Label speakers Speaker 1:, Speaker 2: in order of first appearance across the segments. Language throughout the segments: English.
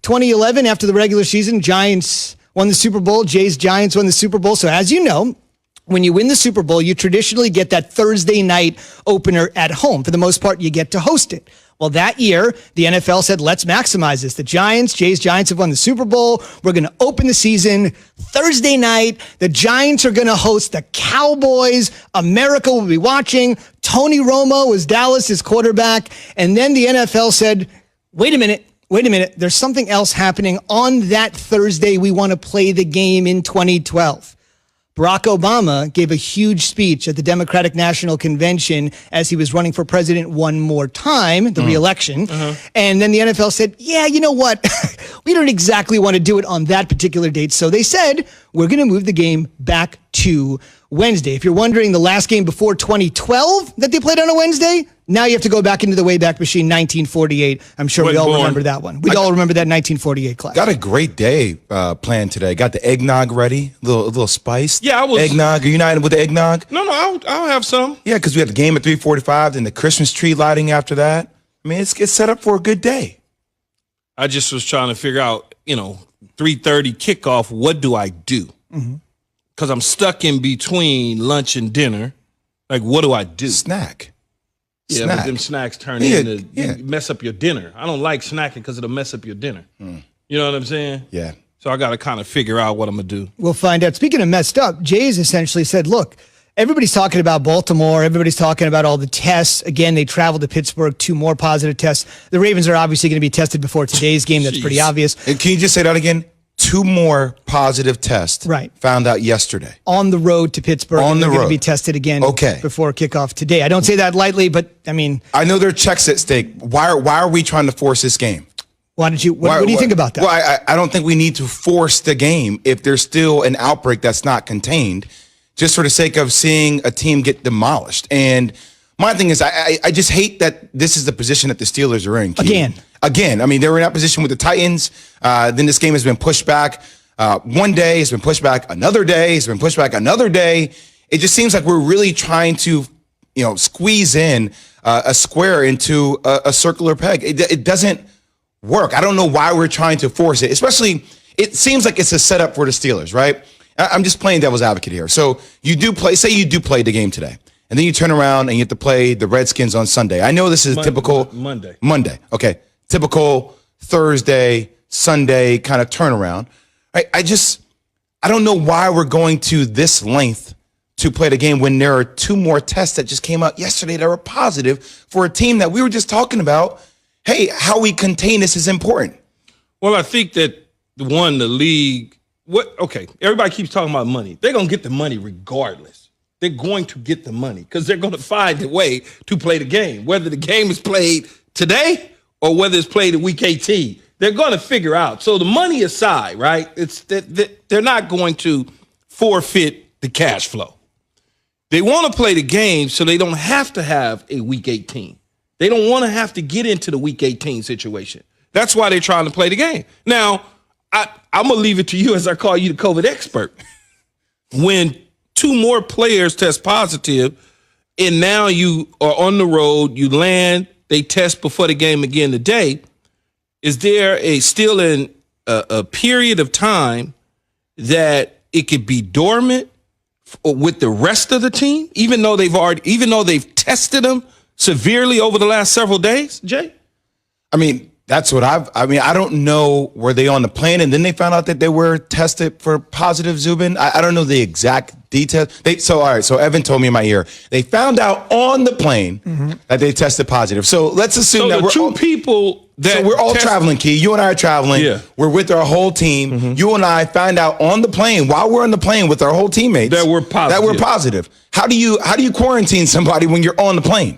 Speaker 1: 2011, after the regular season, Giants won the Super Bowl. Jay's Giants won the Super Bowl. So as you know, when you win the Super Bowl, you traditionally get that Thursday night opener at home. For the most part, you get to host it. Well, that year, the NFL said, let's maximize this. The Giants, Jay's Giants have won the Super Bowl. We're going to open the season Thursday night. The Giants are going to host the Cowboys. America will be watching. Tony Romo was Dallas's quarterback. And then the NFL said, wait a minute. There's something else happening on that Thursday. We want to play the game in 2012. Barack Obama gave a huge speech at the Democratic National Convention as he was running for president one more time, the re-election. And then the NFL said, yeah, you know what? We don't exactly want to do it on that particular date. So they said, we're going to move the game back to Wednesday. If you're wondering, the last game before 2012 that they played on a Wednesday, now you have to go back into the Wayback Machine, 1948. I'm sure we all remember that one. We all remember that 1948 class.
Speaker 2: Got a great day planned today. Got the eggnog ready, a little spiced.
Speaker 3: Yeah, I was
Speaker 2: eggnog. Are you not with the eggnog?
Speaker 3: No, I'll have some.
Speaker 2: Yeah, because we had the game at 3:45, then the Christmas tree lighting after that. I mean, it's set up for a good day.
Speaker 3: I just was trying to figure out, 3:30 kickoff. What do I do? Because I'm stuck in between lunch and dinner. Like, what do I do?
Speaker 2: Snack.
Speaker 3: Yeah, but them snacks turn into you mess up your dinner. I don't like snacking because it'll mess up your dinner. You know what I'm saying?
Speaker 2: Yeah.
Speaker 3: So I got to kind of figure out what I'm going to do.
Speaker 1: We'll find out. Speaking of messed up, Jay's essentially said, look, everybody's talking about Baltimore. Everybody's talking about all the tests. Again, they traveled to Pittsburgh, 2 more positive tests. The Ravens are obviously going to be tested before today's game. That's pretty obvious.
Speaker 2: And can you just say that again? 2 more positive tests.
Speaker 1: Right.
Speaker 2: Found out yesterday.
Speaker 1: On the road to Pittsburgh.
Speaker 2: On the road.
Speaker 1: They're going to be tested again before kickoff today. I don't say that lightly, but I mean.
Speaker 2: I know there are checks at stake. Why are we trying to force this game?
Speaker 1: What do you think about that?
Speaker 2: Well, I don't think we need to force the game if there's still an outbreak that's not contained, just for the sake of seeing a team get demolished. And my thing is, I just hate that this is the position that the Steelers are in. Again, I mean, they were in that position with the Titans. Then this game has been pushed back one day. It's been pushed back another day. It's been pushed back another day. It just seems like we're really trying to, squeeze in a square into a circular peg. It doesn't work. I don't know why we're trying to force it, especially it seems like it's a setup for the Steelers, right? I'm just playing devil's advocate here. So you do play the game today, and then you turn around and you have to play the Redskins on Sunday. I know this is typical Monday. Okay. Typical Thursday, Sunday kind of turnaround. I don't know why we're going to this length to play the game when there are 2 more tests that just came out yesterday that were positive for a team that we were just talking about. Hey, how we contain this is important.
Speaker 3: Well, I think that the league, everybody keeps talking about money. They're going to get the money regardless. They're going to get the money because they're going to find a way to play the game, whether the game is played today or whether it's played in week 18, they're going to figure out. So the money aside, right? It's that they're not going to forfeit the cash flow. They want to play the game so they don't have to have a week 18. They don't want to have to get into the week 18 situation. That's why they're trying to play the game. Now, I'm going to leave it to you as I call you the COVID expert. When 2 more players test positive and now you are on the road, you land, they test before the game again today. Is there still a period of time that it could be dormant with the rest of the team, even though they've tested them severely over the last several days, Jay?
Speaker 2: I mean, that's what I don't know, were they on the plane and then they found out that they were tested for positive, Zubin? I don't know the exact details. So Evan told me in my ear, they found out on the plane that they tested positive. So let's assume that we're all traveling, Key. You and I are traveling. Yeah. We're with our whole team. You and I found out on the plane, while we're on the plane with our whole teammates,
Speaker 3: that we're positive.
Speaker 2: How do you quarantine somebody when you're on the plane?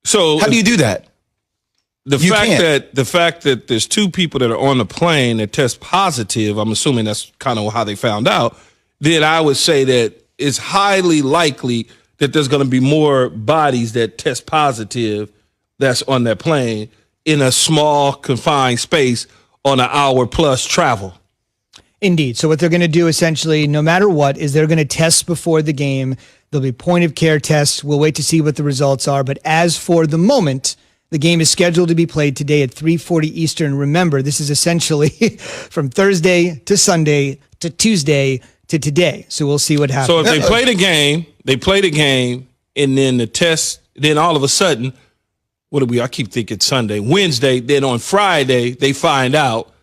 Speaker 2: So how do you do that?
Speaker 3: The fact that there's 2 people that are on the plane that test positive, I'm assuming that's kind of how they found out, then I would say that it's highly likely that there's going to be more bodies that test positive that's on that plane in a small, confined space on an hour-plus travel.
Speaker 1: Indeed. So what they're going to do essentially, no matter what, is they're going to test before the game. There'll be point-of-care tests. We'll wait to see what the results are. But as for the moment, The game is scheduled to be played today at 3:40 Eastern. Remember, this is essentially from Thursday to Sunday to Tuesday to today. So we'll see what happens.
Speaker 3: So if they play the game, and then the test, then all of a sudden, I keep thinking Sunday, Wednesday, then on Friday, they find out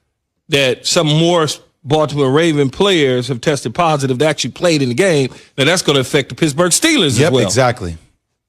Speaker 3: that some more Baltimore Raven players have tested positive that actually played in the game. Now that's going to affect the Pittsburgh Steelers as well.
Speaker 2: Exactly.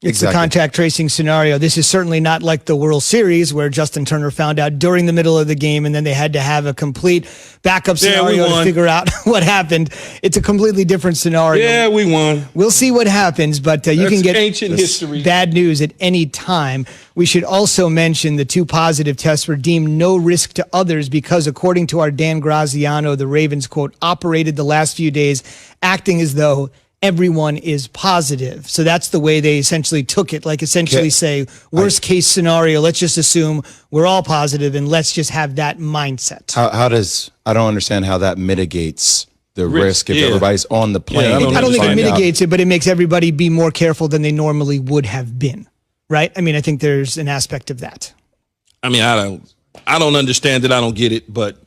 Speaker 1: It's the contact tracing scenario. This is certainly not like the World Series where Justin Turner found out during the middle of the game and then they had to have a complete backup scenario to figure out what happened. It's a completely different scenario.
Speaker 3: Yeah, we won.
Speaker 1: We'll see what happens, but you can get
Speaker 3: ancient history.
Speaker 1: Bad news at any time. We should also mention the 2 positive tests were deemed no risk to others because, according to our Dan Graziano, the Ravens, quote, operated the last few days acting as though everyone is positive. So that's the way they essentially took it. Like essentially say, worst case scenario, let's just assume we're all positive and let's just have that mindset.
Speaker 2: I don't understand how that mitigates the risk if everybody's on the plane.
Speaker 1: I don't think it mitigates it, but it makes everybody be more careful than they normally would have been. Right? I mean, I think there's an aspect of that.
Speaker 3: I mean, I don't understand it. I don't get it, but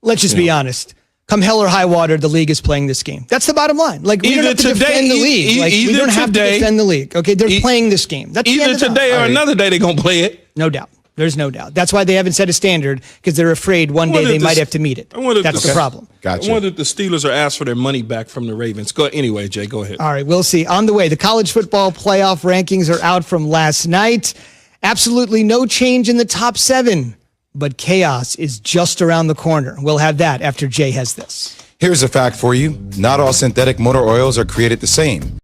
Speaker 1: let's just be honest. Come hell or high water, the league is playing this game. That's the bottom line. Like, we don't have to defend the league. We don't have to defend the league. Okay, they're playing this game. That's
Speaker 3: either today or another day they're going to play it.
Speaker 1: No doubt. There's no doubt. That's why they haven't set a standard, because they're afraid one day they might have to meet it. That's the problem.
Speaker 2: Gotcha.
Speaker 3: I wonder if the Steelers are asked for their money back from the Ravens. Anyway, Jay, go ahead.
Speaker 1: All right, we'll see. On the way, the college football playoff rankings are out from last night. Absolutely no change in the top 7. But chaos is just around the corner. We'll have that after Jay has this.
Speaker 2: Here's a fact for you. Not all synthetic motor oils are created the same.